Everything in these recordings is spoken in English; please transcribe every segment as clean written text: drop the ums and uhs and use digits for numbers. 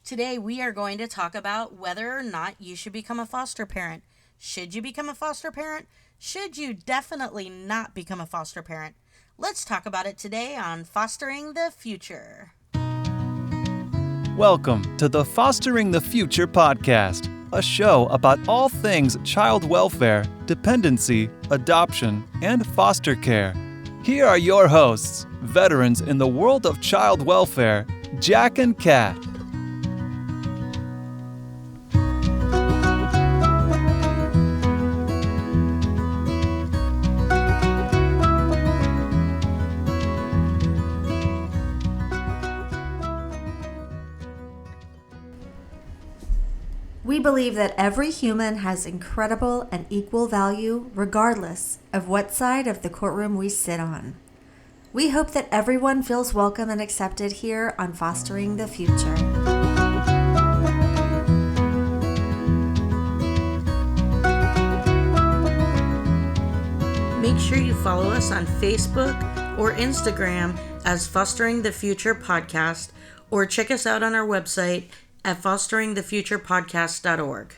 Today we are going to talk about whether or not you should become a foster parent. Should you become a foster parent? Should you definitely not become a foster parent? Let's talk about it today on Fostering the Future. Welcome to the Fostering the Future podcast, a show about all things child welfare, dependency, adoption, and foster care. Here are your hosts, veterans in the world of child welfare, Jack and Kat. We believe that every human has incredible and equal value regardless of what side of the courtroom we sit on. We hope that everyone feels welcome and accepted here on Fostering the Future. Make sure you follow us on Facebook or Instagram as Fostering the Future Podcast, or check us out on our website at fosteringthefuturepodcast.org.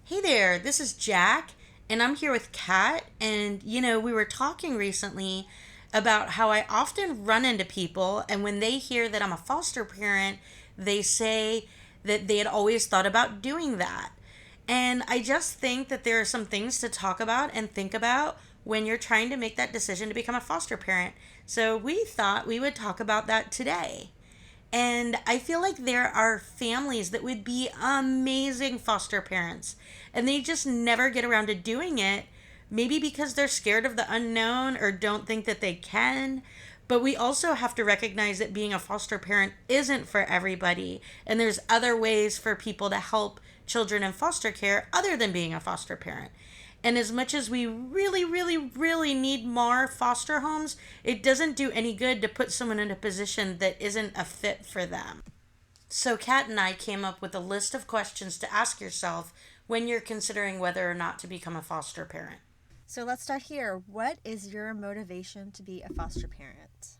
Hey there, this is Jack, and I'm here with Kat, and we were talking recently about how I often run into people, and when they hear that I'm a foster parent, they say that they had always thought about doing that. And I just think that there are some things to talk about and think about when you're trying to make that decision to become a foster parent. So we thought we would talk about that today. And I feel like there are families that would be amazing foster parents, and they just never get around to doing it, maybe because they're scared of the unknown or don't think that they can. But we also have to recognize that being a foster parent isn't for everybody, and there's other ways for people to help children in foster care other than being a foster parent. And as much as we really, really, really need more foster homes, it doesn't do any good to put someone in a position that isn't a fit for them. So Kat and I came up with a list of questions to ask yourself when you're considering whether or not to become a foster parent. So let's start here. What is your motivation to be a foster parent?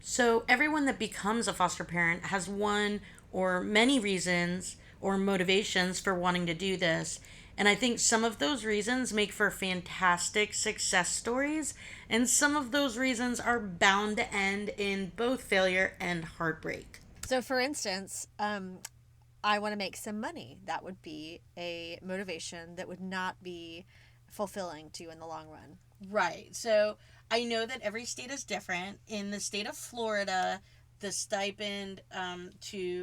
So everyone that becomes a foster parent has one or many reasons or motivations for wanting to do this. And I think some of those reasons make for fantastic success stories, and some of those reasons are bound to end in both failure and heartbreak. So, for instance, I want to make some money. That would be a motivation that would not be fulfilling to you in the long run. Right. So I know that every state is different. In the state of Florida, the stipend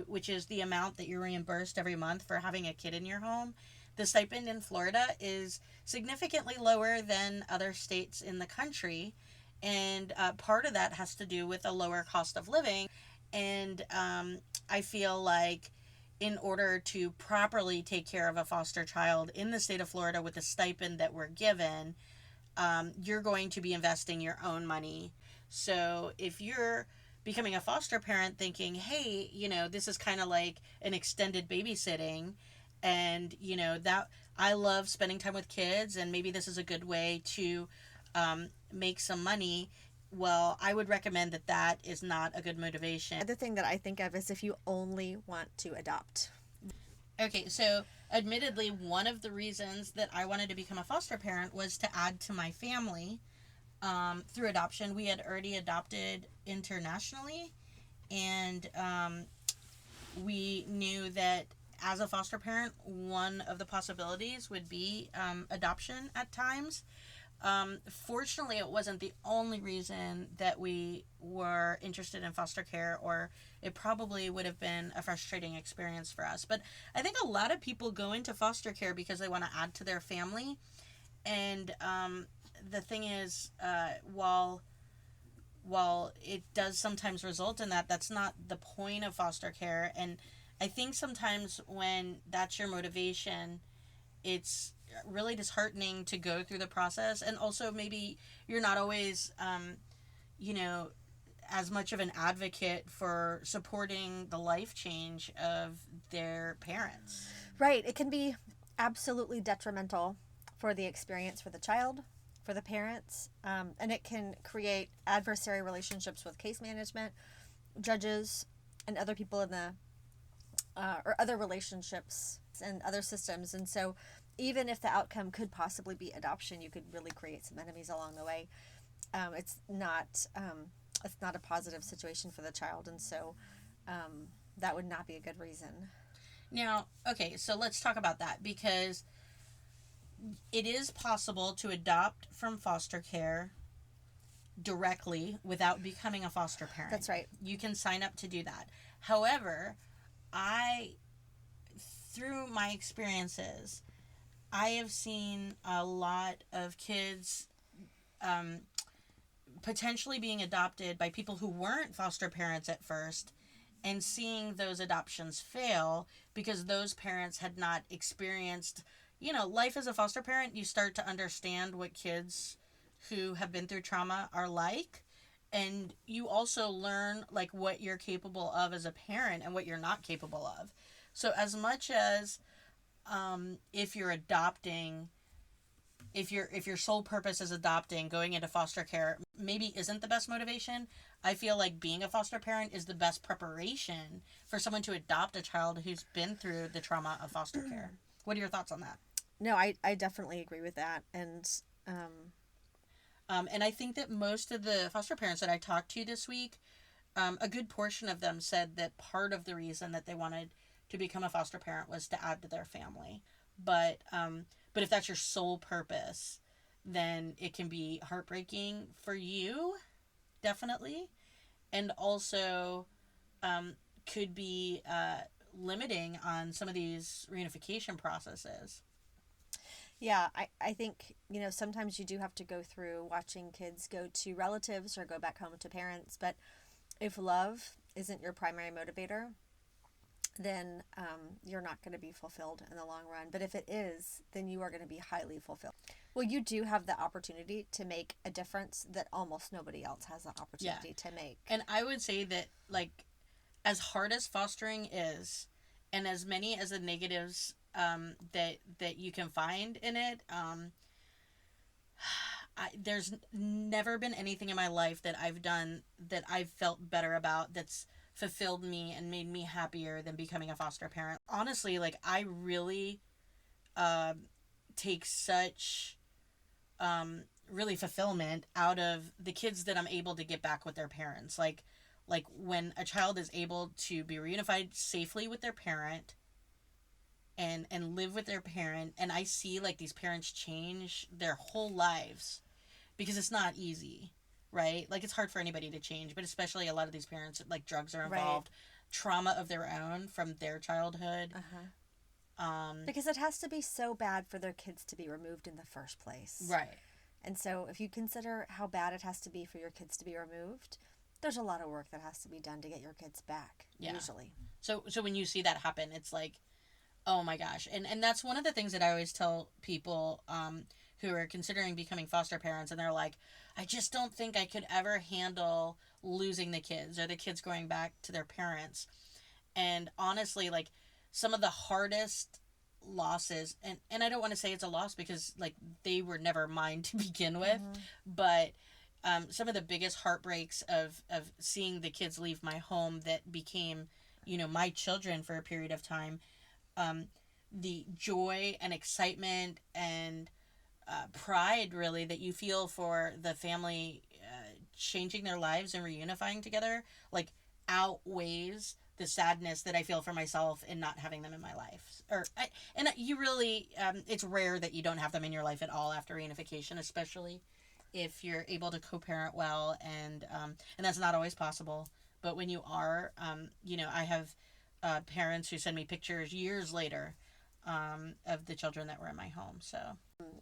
which is the amount that you're reimbursed every month for having a kid in your home, the stipend in Florida is significantly lower than other states in the country. And part of that has to do with a lower cost of living. And I feel like in order to properly take care of a foster child in the state of Florida with the stipend that we're given, you're going to be investing your own money. So if you're becoming a foster parent thinking, hey, this is kind of like an extended babysitting, and that I love spending time with kids, and maybe this is a good way to make some money, well, I would recommend that is not a good motivation. The other thing that I think of is if you only want to adopt. Okay, so admittedly, one of the reasons that I wanted to become a foster parent was to add to my family through adoption. We had already adopted internationally, and we knew that as a foster parent, one of the possibilities would be adoption at times. Fortunately, it wasn't the only reason that we were interested in foster care, or it probably would have been a frustrating experience for us. But I think a lot of people go into foster care because they want to add to their family. And the thing is, while it does sometimes result in that, that's not the point of foster care. And I think sometimes when that's your motivation, it's really disheartening to go through the process. And also maybe you're not always, as much of an advocate for supporting the life change of their parents. Right. It can be absolutely detrimental for the experience for the child, for the parents, and it can create adversary relationships with case management, judges, and other people in the or other relationships and other systems. And so even if the outcome could possibly be adoption, you could really create some enemies along the way. It's not a positive situation for the child, and so that would not be a good reason. Now, okay, so let's talk about that, because it is possible to adopt from foster care directly without becoming a foster parent. That's right. You can sign up to do that. However, through my experiences, I have seen a lot of kids potentially being adopted by people who weren't foster parents at first, and seeing those adoptions fail because those parents had not experienced, life as a foster parent. You start to understand what kids who have been through trauma are like, and you also learn like what you're capable of as a parent and what you're not capable of. So as much as if you're adopting, if your sole purpose is adopting, going into foster care maybe isn't the best motivation, I feel like being a foster parent is the best preparation for someone to adopt a child who's been through the trauma of foster care. What are your thoughts on that? No, I definitely agree with that. And and I think that most of the foster parents that I talked to this week, a good portion of them said that part of the reason that they wanted to become a foster parent was to add to their family. But if that's your sole purpose, then it can be heartbreaking for you, definitely, and also could be limiting on some of these reunification processes. Yeah, I think, sometimes you do have to go through watching kids go to relatives or go back home to parents. But if love isn't your primary motivator, then you're not going to be fulfilled in the long run. But if it is, then you are going to be highly fulfilled. Well, you do have the opportunity to make a difference that almost nobody else has the opportunity to make. And I would say that, like, as hard as fostering is, and as many as the negatives that you can find in it, there's never been anything in my life that I've done that I've felt better about, that's fulfilled me and made me happier than becoming a foster parent. Honestly, like, I really take such really fulfillment out of the kids that I'm able to get back with their parents. Like when a child is able to be reunified safely with their parent and live with their parent, and I see like these parents change their whole lives, because it's not easy, right? Like, it's hard for anybody to change, but especially a lot of these parents, like, drugs are involved, right. Trauma of their own from their childhood. Because it has to be so bad for their kids to be removed in the first place. Right. And so if you consider how bad it has to be for your kids to be removed, there's a lot of work that has to be done to get your kids back, usually. So when you see that happen, it's like, oh my gosh. And that's one of the things that I always tell people who are considering becoming foster parents, and they're like, I just don't think I could ever handle losing the kids or the kids going back to their parents. And honestly, like, some of the hardest losses, and I don't want to say it's a loss because, like, they were never mine to begin with, but some of the biggest heartbreaks of seeing the kids leave my home that became, my children for a period of time, the joy and excitement and pride, really, that you feel for the family changing their lives and reunifying together, like, outweighs the sadness that I feel for myself in not having them in my life. You really, it's rare that you don't have them in your life at all after reunification, especially if you're able to co-parent well, and that's not always possible. But when you are, I have parents who send me pictures years later of the children that were in my home. So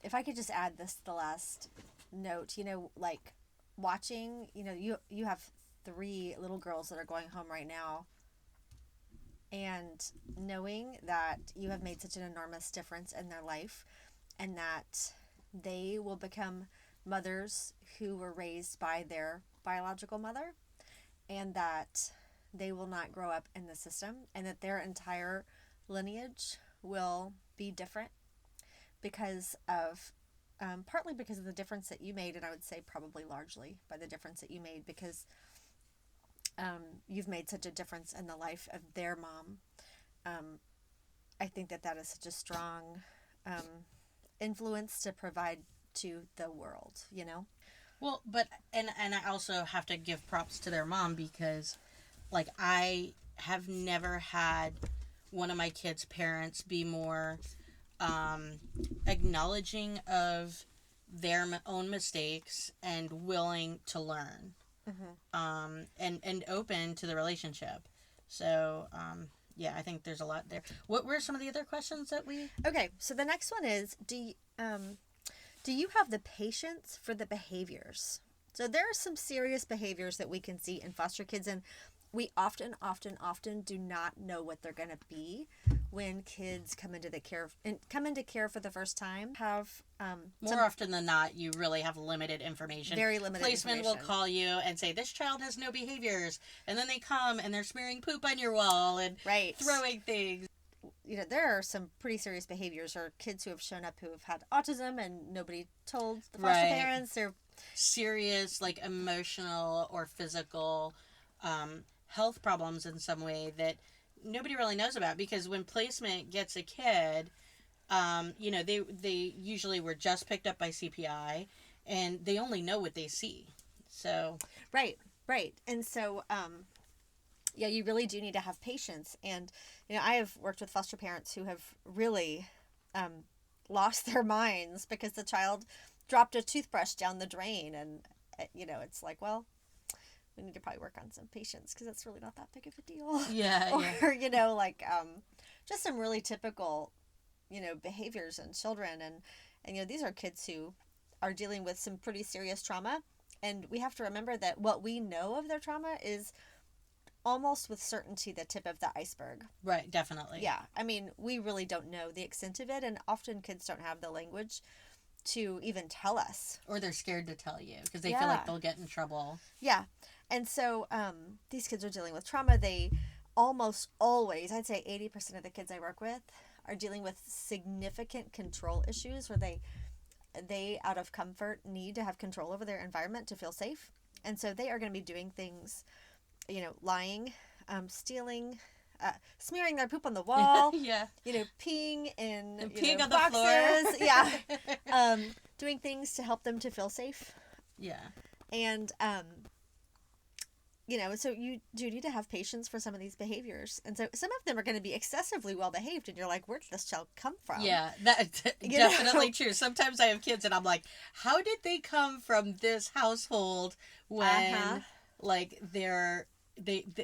if I could just add the last note, like, watching, you have 3 little girls that are going home right now, and knowing that you have made such an enormous difference in their life, and that they will become mothers who were raised by their biological mother, and that they will not grow up in the system, and that their entire lineage will be different because of partly because of the difference that you made, and I would say probably largely by the difference that you made, because you've made such a difference in the life of their mom, I think that is such a strong influence to provide to the world, you know? Well, but and I also have to give props to their mom because like I have never had one of my kids' parents be more um, acknowledging of their own mistakes and willing to learn, and open to the relationship. So yeah, I think there's a lot there. What were some of the other questions that we? Okay, so the next one is do you have the patience for the behaviors? So there are some serious behaviors that we can see in foster kids, and we often do not know what they're going to be when kids come into care for the first time. Have More often than not, you really have limited information. Very limited Placement information. will call you and say, this child has no behaviors. And then they come and they're smearing poop on your wall and Right. throwing things. You know, there are some pretty serious behaviors, or kids who have shown up who have had autism and nobody told the foster Right. parents. Or Serious, like emotional or physical health problems in some way that nobody really knows about. Because when placement gets a kid, you know, they usually were just picked up by CPI and they only know what they see. So right. And so yeah, you really do need to have patience. And you know, I have worked with foster parents who have really lost their minds because the child dropped a toothbrush down the drain, and you know, it's like, well, we need to probably work on some patience because it's really not that big of a deal. yeah, Or you know, like just some really typical, you know, behaviors in children. And you know, these are kids who are dealing with some pretty serious trauma, and we have to remember that what we know of their trauma is almost with certainty the tip of the iceberg. Right, definitely. Yeah, I mean, we really don't know the extent of it, and often kids don't have the language to even tell us. Or they're scared to tell you because they feel like they'll get in trouble. Yeah, and so these kids are dealing with trauma. They almost always, I'd say 80% of the kids I work with are dealing with significant control issues where they out of comfort need to have control over their environment to feel safe. And so they are going to be doing things, you know, lying, stealing, smearing their poop on the wall, Yeah. you know, peeing in And you peeing know, on the boxes, floor. yeah, doing things to help them to feel safe. Yeah. And you know, so you do need to have patience for some of these behaviors, and so some of them are going to be excessively well behaved, and you're like, where did this child come from? Yeah, that's You definitely know? true. Sometimes I have kids and I'm like, how did they come from this household when Uh-huh. like they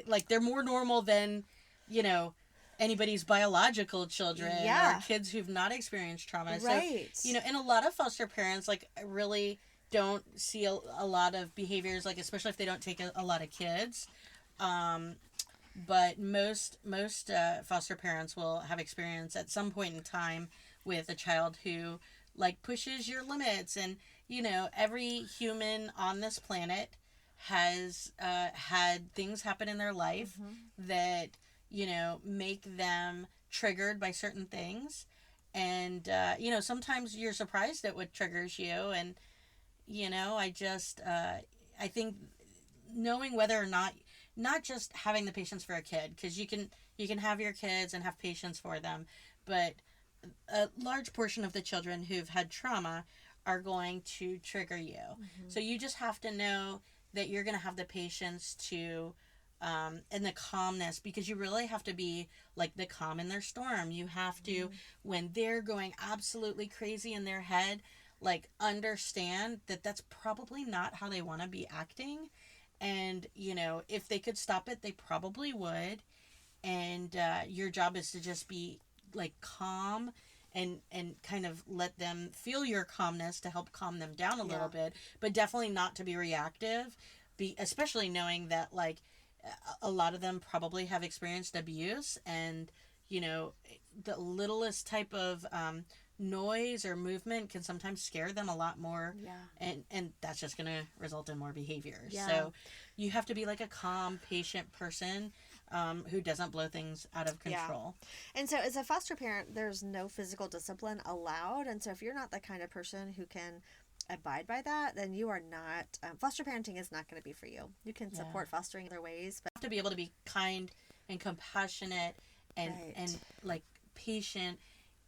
like they're more normal than, you know, anybody's biological children Yeah. or kids who've not experienced trauma. Right. So, you know, and a lot of foster parents like really don't see a lot of behaviors, like especially if they don't take a lot of kids. But most foster parents will have experience at some point in time with a child who like pushes your limits. And you know, every human on this planet has had things happen in their life that, you know, make them triggered by certain things. And you know, sometimes you're surprised at what triggers you. And you know, I think knowing whether or not just having the patience for a kid, because you can have your kids and have patience for them, but a large portion of the children who've had trauma are going to trigger you. So you just have to know that you're going to have the patience to and the calmness, because you really have to be like the calm in their storm. You have to, when they're going absolutely crazy in their head, like understand that that's probably not how they want to be acting. And you know, if they could stop it, they probably would. And your job is to just be like calm and kind of let them feel your calmness to help calm them down a little bit, but definitely not to be reactive, especially knowing that like a lot of them probably have experienced abuse. And you know, the littlest type of noise or movement can sometimes scare them a lot more. And that's just going to result in more behaviors. So you have to be like a calm, patient person who doesn't blow things out of control. And so as a foster parent, there's no physical discipline allowed. And so if you're not the kind of person who can abide by that, then you are not, foster parenting is not going to be for you. You can support fostering other ways, but You have to be able to be kind and compassionate and Right. and like patient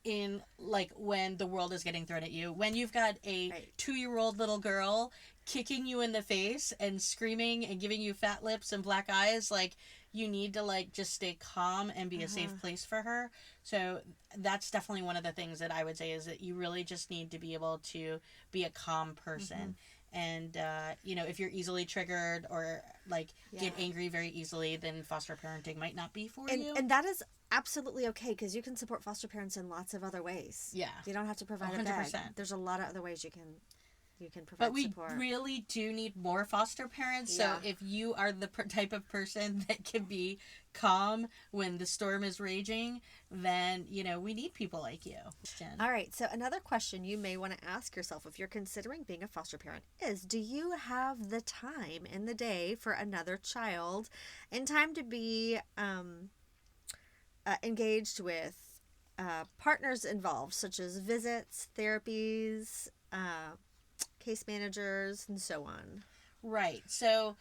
in like when the world is getting thrown at you, when you've got a Right. 2-year-old little girl kicking you in the face and screaming and giving you fat lips and black eyes, like you need to like just stay calm and be a safe place for her. So that's definitely one of the things that I would say is that you really just need to be able to be a calm person. And you know, if you're easily triggered or like get Yeah. angry very easily, then foster parenting might not be for And you. and that is absolutely okay, because you can support foster parents in lots of other ways. Yeah. You don't have to provide a 100%. bed. There's a lot of other ways you can provide But we support. really do need more foster parents. Yeah. So if you are the type of person that can be calm when the storm is raging, then, you know, we need people like you. Jen. All right, so another question you may want to ask yourself if you're considering being a foster parent is, do you have the time in the day for another child and time to be engaged with partners involved, such as visits, therapies, case managers, and so on? Right. So,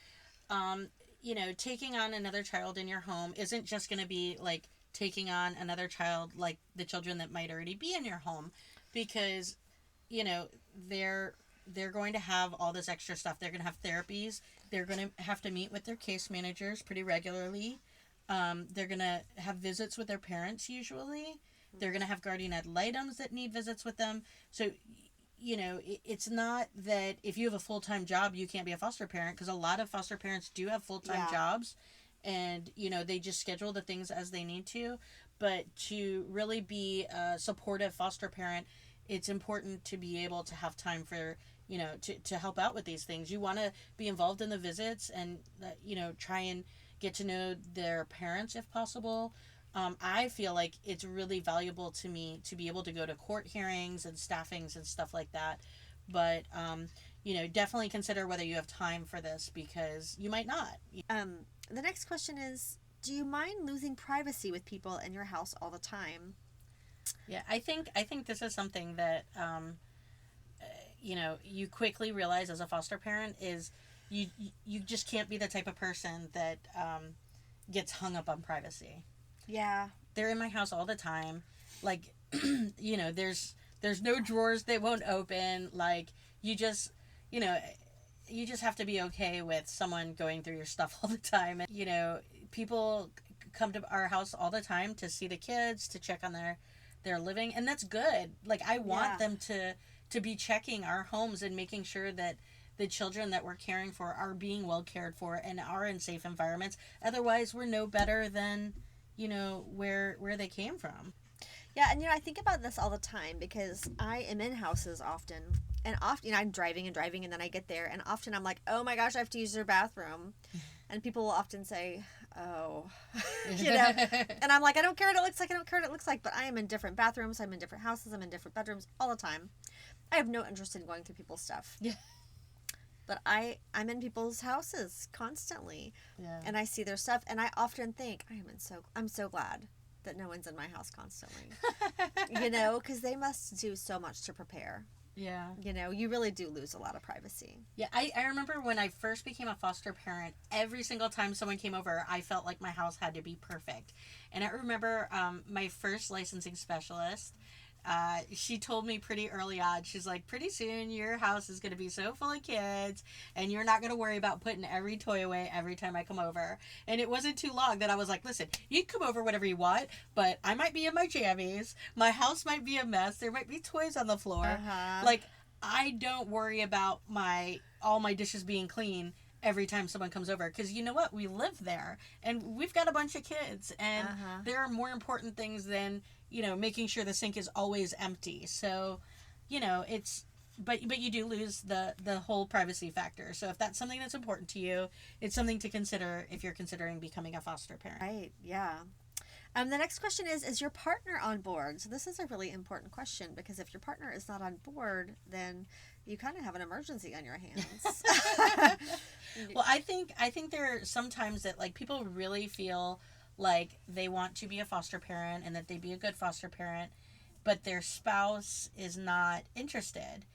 you know, taking on another child in your home isn't just going to be like taking on another child like the children that might already be in your home, because, you know, they're going to have all this extra stuff. They're going to have therapies. They're going to have to meet with their case managers pretty regularly. They're going to have visits with their parents usually. They're going to have guardian ad litems that need visits with them. So, you know, it's not that if you have a full-time job, you can't be a foster parent, because a lot of foster parents do have full-time Yeah. jobs, and, you know, they just schedule the things as they need to. But to really be a supportive foster parent, it's important to be able to have time for, you know, to help out with these things. You want to be involved in the visits and, you know, try and get to know their parents if possible. I feel like it's really valuable to me to be able to go to court hearings and staffings and stuff like that. But, you know, definitely consider whether you have time for this, because you might not. The next question is, do you mind losing privacy with people in your house all the time? Yeah, I think this is something that, you know, you quickly realize as a foster parent is you just can't be the type of person that gets hung up on privacy. Yeah. They're in my house all the time. Like, you know, there's no drawers they won't open. Like, you just, you know, you just have to be okay with someone going through your stuff all the time. And, you know, people come to our house all the time to see the kids, to check on their living, and that's good. Like, I want Yeah. them to be checking our homes and making sure that the children that we're caring for are being well cared for and are in safe environments. Otherwise, we're no better than, you know, where they came from. Yeah, and you know, I think about this all the time because I am in houses often. And often, you know, I'm driving and then I get there, and often I'm like, oh my gosh, I have to use their bathroom. And people will often say, oh, you know, and I'm like, I don't care what it looks like, but I am in different bathrooms, I'm in different houses, I'm in different bedrooms all the time. I have no interest in going through people's stuff. Yeah. But I'm in people's houses constantly, Yeah. and I see their stuff, and I often think, I'm so glad that no one's in my house constantly. You know, because they must do so much to prepare. Yeah. You know, you really do lose a lot of privacy. Yeah, I remember when I first became a foster parent, every single time someone came over, I felt like my house had to be perfect. And I remember my first licensing specialist, she told me pretty early on, she's like, pretty soon your house is going to be so full of kids and you're not going to worry about putting every toy away every time I come over. And it wasn't too long that I was like, listen, you can come over whenever you want, but I might be in my jammies. My house might be a mess. There might be toys on the floor. Uh-huh. Like, I don't worry about all my dishes being clean every time someone comes over, because you know what, we live there and we've got a bunch of kids, and there are more important things than, you know, making sure the sink is always empty. So, you know, it's but you do lose the whole privacy factor. So if that's something that's important to you, it's something to consider if you're considering becoming a foster parent. Right, yeah. The next question is your partner on board? So this is a really important question, because if your partner is not on board, then you kind of have an emergency on your hands. Well, I think there are some times that, like, people really feel like they want to be a foster parent and that they'd be a good foster parent, but their spouse is not interested.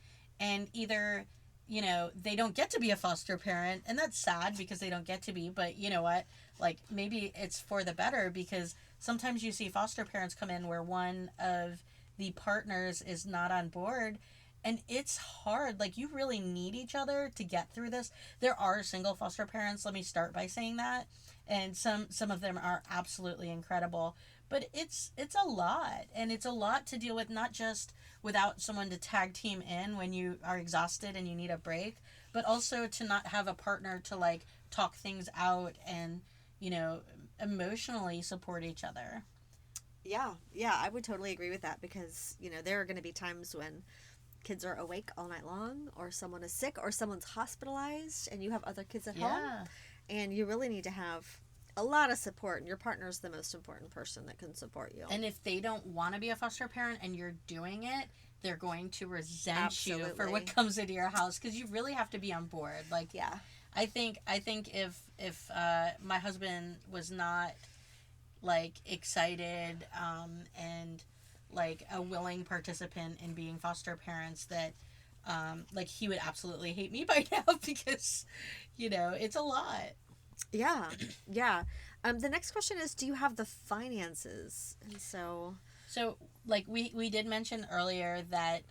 And either, you know, they don't get to be a foster parent, and that's sad because they don't get to be, but you know what? Like, maybe it's for the better, because sometimes you see foster parents come in where one of the partners is not on board, and it's hard. Like, you really need each other to get through this. There are single foster parents, let me start by saying that, and some of them are absolutely incredible, but it's a lot, and it's a lot to deal with, not just without someone to tag team in when you are exhausted and you need a break, but also to not have a partner to like talk things out and, you know, emotionally support each other. Yeah, I would totally agree with that, because, you know, there are going to be times when kids are awake all night long, or someone is sick, or someone's hospitalized, and you have other kids at home, and you really need to have a lot of support, and your partner's the most important person that can support you. And if they don't want to be a foster parent and you're doing it, they're going to resent you for what comes into your house, because you really have to be on board. Like, yeah, I think if my husband was not like excited and like a willing participant in being foster parents, that like he would absolutely hate me by now, because, you know, it's a lot. Yeah. The next question is, do you have the finances? And so like we did mention earlier that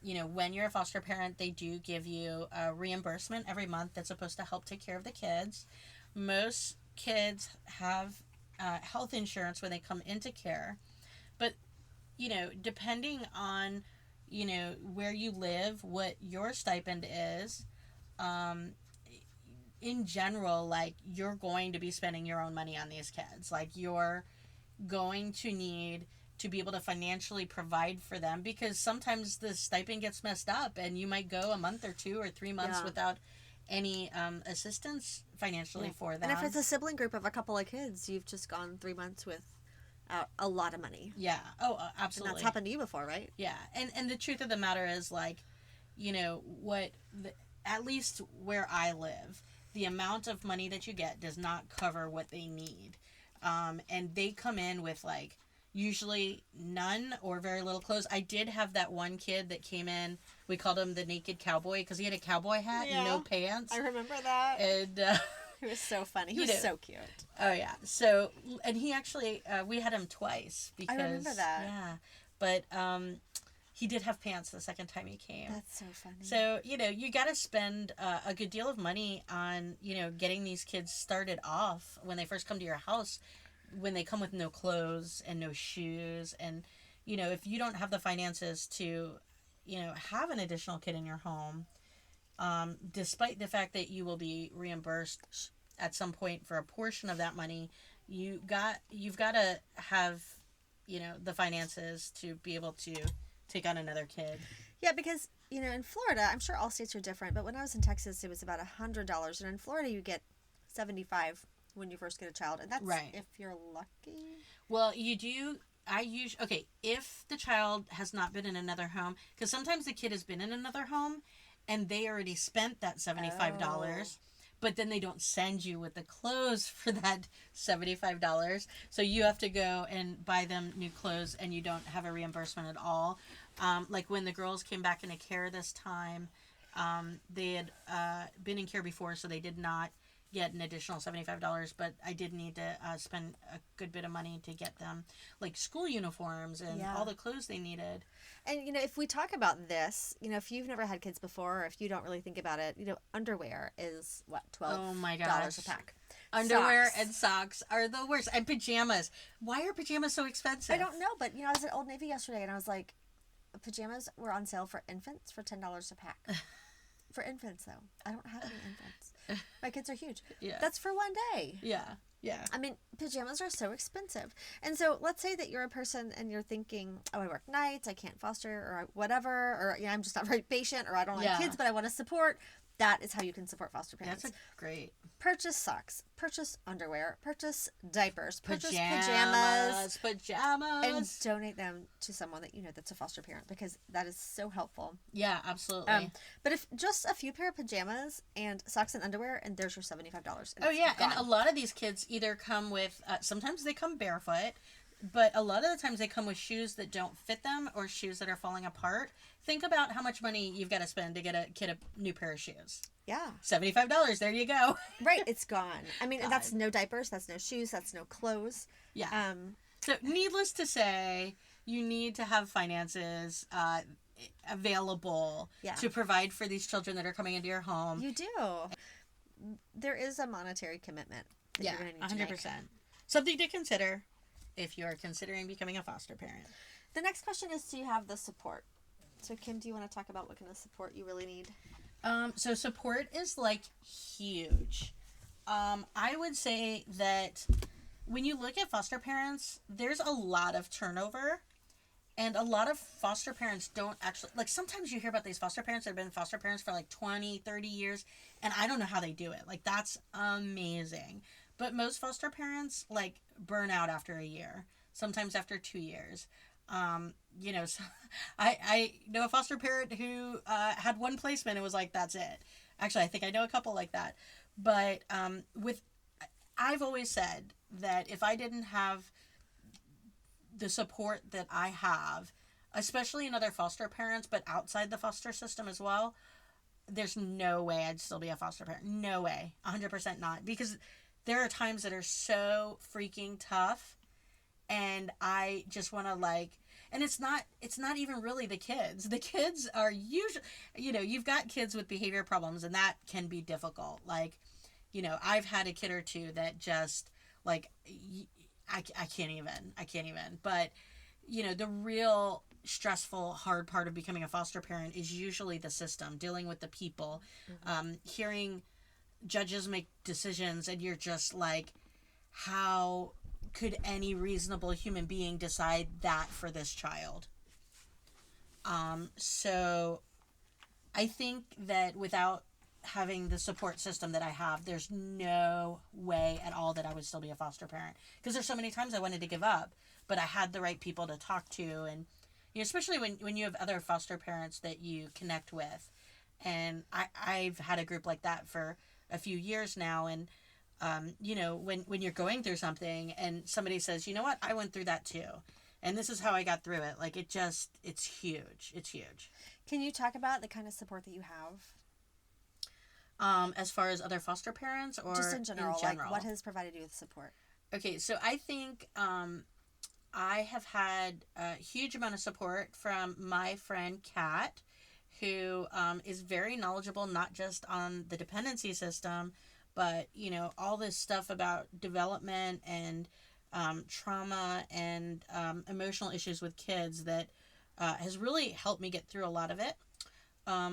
you know, when you're a foster parent, they do give you a reimbursement every month that's supposed to help take care of the kids. Most kids have health insurance when they come into care, but, you know, depending on, you know, where you live, what your stipend is, in general, like, you're going to be spending your own money on these kids. Like, you're going to need to be able to financially provide for them, because sometimes the stipend gets messed up and you might go a month or 2 or 3 months without any assistance financially for them. And if it's a sibling group of a couple of kids, you've just gone 3 months with a lot of money. Yeah. Oh, absolutely. And that's happened to you before, right? Yeah. And the truth of the matter is, like, you know, at least where I live, the amount of money that you get does not cover what they need. And they come in with, like, usually none or very little clothes. I did have that one kid that came in, we called him the naked cowboy, because he had a cowboy hat and no pants. I remember that. And he was so funny. He was so cute. Oh yeah. So, and he actually, we had him twice, because I remember that. Yeah, but he did have pants the second time he came. That's so funny. So, you know, you got to spend a good deal of money on, you know, getting these kids started off when they first come to your house, when they come with no clothes and no shoes. And, you know, if you don't have the finances to, you know, have an additional kid in your home, despite the fact that you will be reimbursed at some point for a portion of that money, you've got to have, you know, the finances to be able to take on another kid. Yeah, because, you know, in Florida, I'm sure all states are different, but when I was in Texas, it was about $100, and in Florida, you get $75 when you first get a child, and that's if you're lucky. Well, you do. If the child has not been in another home, because sometimes the kid has been in another home, and they already spent that $75. But then they don't send you with the clothes for that $75. So you have to go and buy them new clothes, and you don't have a reimbursement at all. Like when the girls came back into care this time, they had been in care before, so they did not get an additional $75, but I did need to spend a good bit of money to get them, like, school uniforms and all the clothes they needed. And, you know, if we talk about this, you know, if you've never had kids before, or if you don't really think about it, you know, underwear is, what, $12 a pack. Underwear socks. And socks are the worst. And pajamas. Why are pajamas so expensive? I don't know, but, you know, I was at Old Navy yesterday, and I was like, pajamas were on sale for infants for $10 a pack. For infants, though. I don't have any infants. My kids are huge. Yeah. That's for one day. Yeah. Yeah. I mean, pajamas are so expensive. And so let's say that you're a person and you're thinking, oh, I work nights, I can't foster, or whatever, or, you know, I'm just not very patient, or I don't like kids, but I want to support. That is how you can support foster parents. That's great. Purchase socks, purchase underwear, purchase diapers, purchase pajamas, and donate them to someone that you know that's a foster parent, because that is so helpful. Yeah, absolutely. But if just a few pair of pajamas and socks and underwear, and there's your $75. Oh yeah, gone. And a lot of these kids either come with, sometimes they come barefoot, but a lot of the times they come with shoes that don't fit them, or shoes that are falling apart. Think about how much money you've got to spend to get a kid a new pair of shoes. Yeah. $75, there you go. Right, it's gone. I mean, that's no diapers, that's no shoes, that's no clothes. Yeah. So, needless to say, you need to have finances available Yeah. to provide for these children that are coming into your home. You do. There is a monetary commitment that Yeah, you're going to need to make. 100%. Something to consider if you are considering becoming a foster parent. The next question is, do you have the support? So, Kim, do you want to talk about what kind of support you really need? So support is like huge. I would say that when you look at foster parents, there's a lot of turnover, and a lot of foster parents don't actually, like, sometimes you hear about these foster parents that have been foster parents for like 20, 30 years, and I don't know how they do it. Like, that's amazing. But most foster parents, like, burn out after a year, sometimes after 2 years. You know, so I know a foster parent who had one placement and was like, that's it. Actually, I think I know a couple like that. But I've always said that if I didn't have the support that I have, especially in other foster parents, but outside the foster system as well, there's no way I'd still be a foster parent. No way. 100% not. Because there are times that are so freaking tough, and I just want to, like, and it's not even really the kids. The kids are usually, you know, you've got kids with behavior problems, and that can be difficult. Like, you know, I've had a kid or two that just, like, I can't even. But, you know, the real stressful, hard part of becoming a foster parent is usually the system, dealing with the people, hearing judges make decisions, and you're just like, how could any reasonable human being decide that for this child? So I think that without having the support system that I have, there's no way at all that I would still be a foster parent. Because there's so many times I wanted to give up, but I had the right people to talk to, and, you know, especially when you have other foster parents that you connect with. And I've had a group like that for a few years now, and you know, when you're going through something and somebody says, you know what, I went through that too, and this is how I got through it. Like, it's huge. It's huge. Can you talk about the kind of support that you have? As far as other foster parents, or just in general, like, what has provided you with support? Okay, so I think I have had a huge amount of support from my friend Kat, who is very knowledgeable, not just on the dependency system, but, you know, all this stuff about development and trauma and emotional issues with kids that has really helped me get through a lot of it.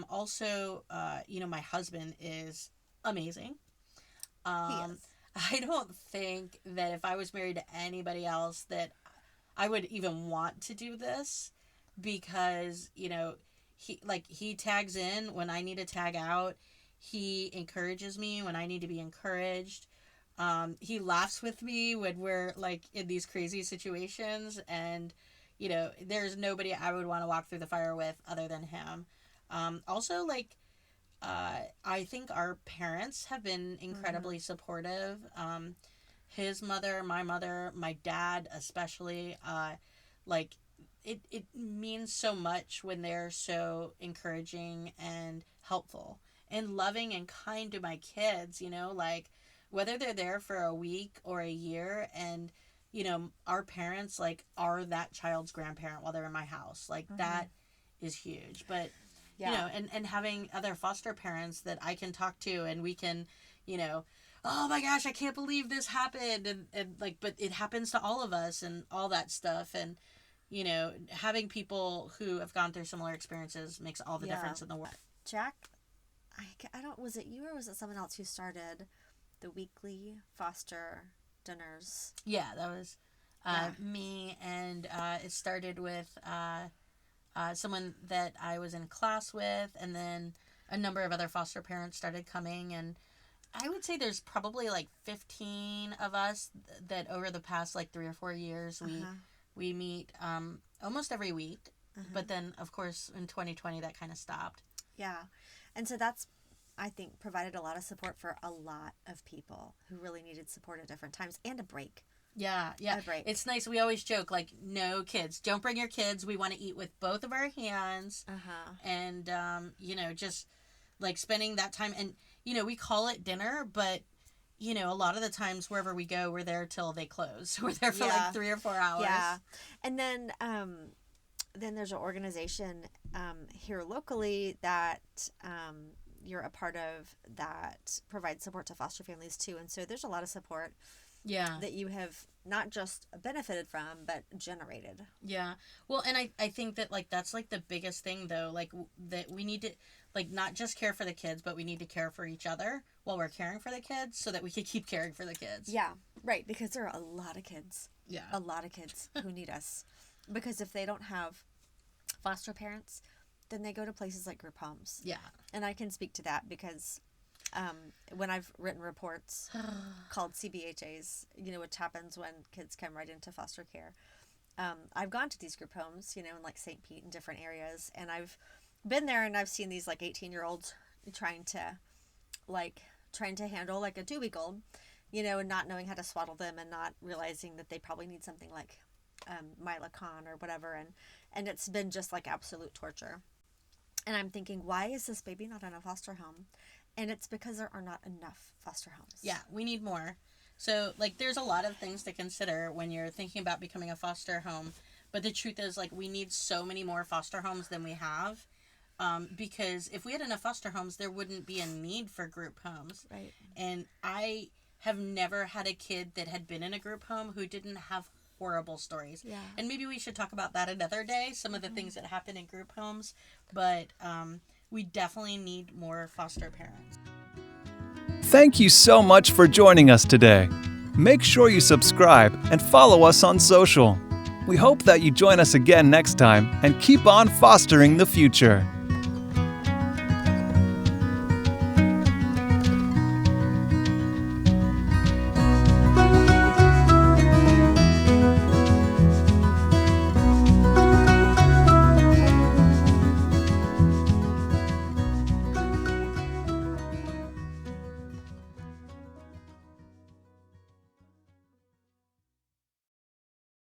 Also, you know, my husband is amazing. He is. I don't think that if I was married to anybody else that I would even want to do this, because, you know, he tags in when I need to tag out. He encourages me when I need to be encouraged. He laughs with me when we're, like, in these crazy situations, and, you know, there's nobody I would want to walk through the fire with other than him. Also, like, I think our parents have been incredibly supportive. His mother, my dad especially, like, it means so much when they're so encouraging and helpful and loving and kind to my kids, you know, like, whether they're there for a week or a year, and, you know, our parents, like, are that child's grandparent while they're in my house. Like, that is huge. But, you know, and having other foster parents that I can talk to, and we can, you know, oh my gosh, I can't believe this happened, and like, but it happens to all of us, and all that stuff. And, you know, having people who have gone through similar experiences makes all the difference in the world. Jack, I don't, was it you or was it someone else who started the weekly foster dinners? Yeah, that was me, and it started with someone that I was in class with, and then a number of other foster parents started coming, and I would say there's probably like 15 of us that over the past like 3 or 4 years we meet almost every week. But then, of course, in 2020 that kind of stopped. Yeah. And so that's, I think, provided a lot of support for a lot of people who really needed support at different times, and a break. Yeah. A break. It's nice. We always joke, like, no kids. Don't bring your kids. We want to eat with both of our hands. And, you know, just, like, spending that time. And, you know, we call it dinner, but, a lot of the times wherever we go, we're there till they close. We're there for Yeah. like 3 or 4 hours. Yeah. And then there's an organization here locally that you're a part of that provides support to foster families too. And so there's a lot of support Yeah. that you have not just benefited from, but generated. Yeah. Well, and I think that, like, that's, like, the biggest thing, though, like, that we need to, like, not just care for the kids, but we need to care for each other while we're caring for the kids so that we can keep caring for the kids. Yeah, right. Because there are a lot of kids. Yeah. A lot of kids who need us. Because if they don't have foster parents, then they go to places like group homes. Yeah. And I can speak to that because when I've written reports called CBHAs, which happens when kids come right into foster care, I've gone to these group homes, in like St. Pete and different areas, and I've been there and I've seen these like 18-year-olds trying to handle like a 2-week-old, and not knowing how to swaddle them and not realizing that they probably need something like Milacon or whatever, and it's been just like absolute torture. And I'm thinking, why is this baby not in a foster home? And it's because there are not enough foster homes. Yeah, we need more. So, like, there's a lot of things to consider when you're thinking about becoming a foster home. But the truth is, like, we need so many more foster homes than we have. Because if we had enough foster homes, there wouldn't be a need for group homes. Right. And I have never had a kid that had been in a group home who didn't have horrible stories. Yeah. And maybe we should talk about that another day, some of the things that happen in group homes. But we definitely need more foster parents. Thank you so much for joining us today. Make sure you subscribe and follow us on social. We hope that you join us again next time and keep on fostering the future.